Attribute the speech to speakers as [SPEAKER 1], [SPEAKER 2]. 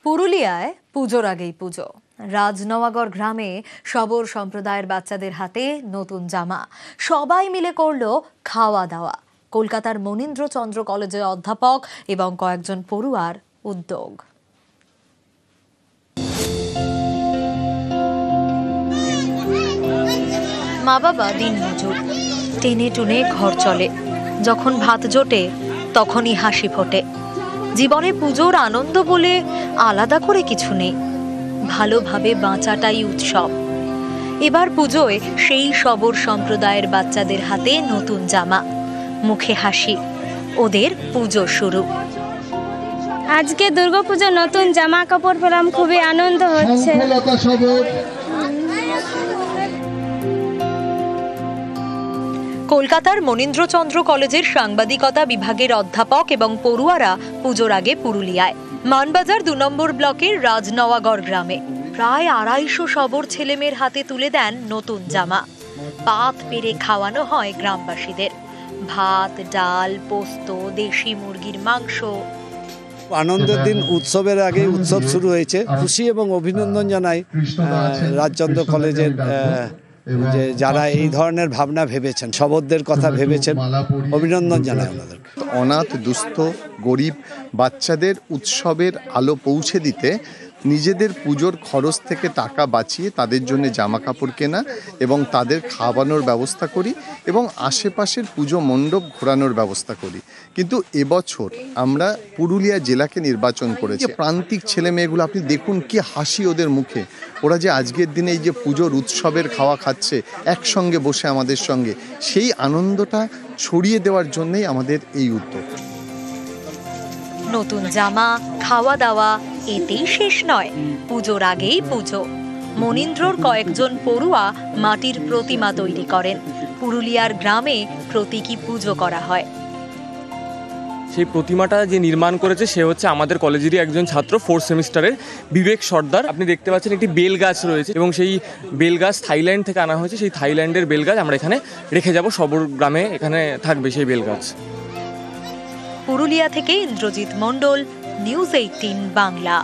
[SPEAKER 1] পুরুলিয়ায় পুজোর আগেই পুজো। রাজনওয়াগড় গ্রামে শবর সম্প্রদায়ের বাচ্চাদের হাতে নতুন জামা, সবাই মিলে করলো খাওয়া দাওয়া। কলকাতার মনীন্দ্রচন্দ্র কলেজের অধ্যাপক এবং কয়েকজন পড়ুয়ার উদ্যোগ। মা বাবা দিনমজুর, টেনে টুনে ঘর চলে। যখন ভাত জোটে তখনই হাসি ফোটে। জীবনে পুজোর আনন্দ বলে আলাদা করে কিছু নেই, ভালোভাবে বাঁচাটাই উৎসব। এবার পুজোয় সেই শবর সম্প্রদায়ের বাচ্চাদের হাতে নতুন জামা, মুখে হাসি, ওদের পুজো শুরু।
[SPEAKER 2] আজকে দুর্গাপূজার নতুন জামা কাপড় পেলাম, খুবই আনন্দ হচ্ছে।
[SPEAKER 1] কলকাতার মনীন্দ্রচন্দ্র কলেজের সাংবাদিকতা বিভাগের অধ্যাপক এবং পড়ুয়ারা পুজোর আগে পুরুলিয়ায় মানবাজার ২ নম্বর ব্লকের রাজনওয়াগড় গ্রামে প্রায় ২৫০ শবর ছেলেমেয়ের হাতে তুলে দেন নতুন জামা। পাত পেরে খাওয়ানো হয় গ্রামবাসীদের। ভাত, ডাল, পোস্ত, দেশি মুরগির মাংস।
[SPEAKER 3] আনন্দের দিন, উৎসবের আগে উৎসব শুরু হয়েছে। খুশি এবং অভিনন্দন জানাই রাজচন্দ্র কলেজের যে যারা এই ধরনের ভাবনা ভেবেছেন, শবরদের কথা ভেবেছেন, অভিনন্দন জানাই ওনাদের।
[SPEAKER 4] অনাথ, দুস্থ, গরিব বাচ্চাদের উৎসবের আলো পৌঁছে দিতে নিজেদের পুজোর খরচ থেকে টাকা বাঁচিয়ে তাদের জন্য জামা কাপড় কেনা এবং তাদের খাওয়ানোর ব্যবস্থা করি এবং আশেপাশের পুজো মণ্ডপ ঘোরানোর ব্যবস্থা করি। কিন্তু এবছর আমরা পুরুলিয়া জেলাকে নির্বাচন করেছি। প্রান্তিক ছেলে মেয়েগুলো আপনি দেখুন কি হাসি ওদের মুখে। ওরা যে আজকের দিনে এই যে পুজোর উৎসবের খাওয়া খাচ্ছে একসঙ্গে বসে আমাদের সঙ্গে, সেই আনন্দটা ছড়িয়ে দেওয়ার জন্যই আমাদের এই উদ্যোগ।
[SPEAKER 1] নতুন জামা, খাওয়া দাওয়া এতেই শেষ নয়, পুজোর আগেই পুজো। মনীন্দ্রর কয়েকজন পড়ুয়া মাটির প্রতিমা তৈরি করেন। পুরুলিয়ার গ্রামে প্রতীকী পুজো করা হয়।
[SPEAKER 5] সেই প্রতিমাটা যে নির্মাণ করেছে সে হচ্ছে আমাদের কলেজেরই একজন ছাত্র, 4th সেমিস্টারের বিবেক সর্দার। আপনি দেখতে পাচ্ছেন একটি বেল গাছ রয়েছে এবং সেই বেল গাছ থাইল্যান্ড থেকে আনা হয়েছে। সেই থাইল্যান্ডের বেল গাছ আমরা এখানে রেখে যাব। শবর গ্রামে এখানে থাকবে সেই বেল গাছ।
[SPEAKER 1] পুরুলিয়া থেকে ইন্দ্রজিৎ মণ্ডল, নিউজ 18 বাংলা।